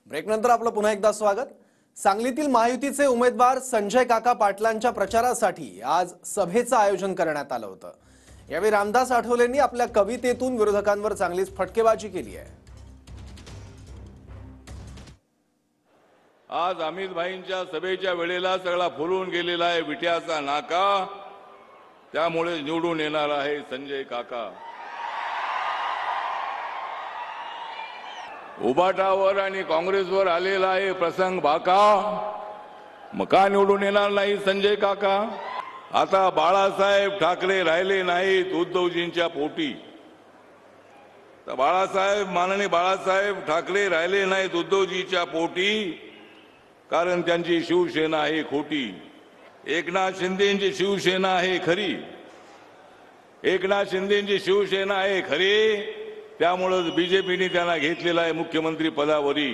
ब्रेकनंतर आपलं पुन्हा एकदा स्वागत। सांगलीतील महायुतीचे उमेदवार संजय काका पाटलांच्या प्रचारासाठी आज सभेचं आयोजन करण्यात आलं होतं। यावेळी रामदास आठवलेंनी आपल्या कवितेतून विरोधकांवर चांगलीच फटकेबाजी केली आहे। आज अमित भाईंच्या सभेच्या वेळेला सगळा फुलून गेलेला आहे विट्याचा नाका, त्यामुळे निवडून येणार आहे संजय काका। उबाटावर आणि काँग्रेसवर आलेला आहे प्रसंग बाका, मग का निवडून येणार नाही संजय काका? आता बाळासाहेब ठाकरे राहिले नाहीत उद्धवजींच्या पोटी, तर माननीय बाळासाहेब ठाकरे राहिले नाहीत उद्धवजीच्या पोटी, कारण त्यांची शिवसेना आहे खोटी। एकनाथ शिंदेची शिवसेना आहे खरी, एकनाथ शिंदेची शिवसेना आहे खरी, त्यामुळे बीजेपीने त्यांना घेतलेला आहे मुख्यमंत्री पदावरी।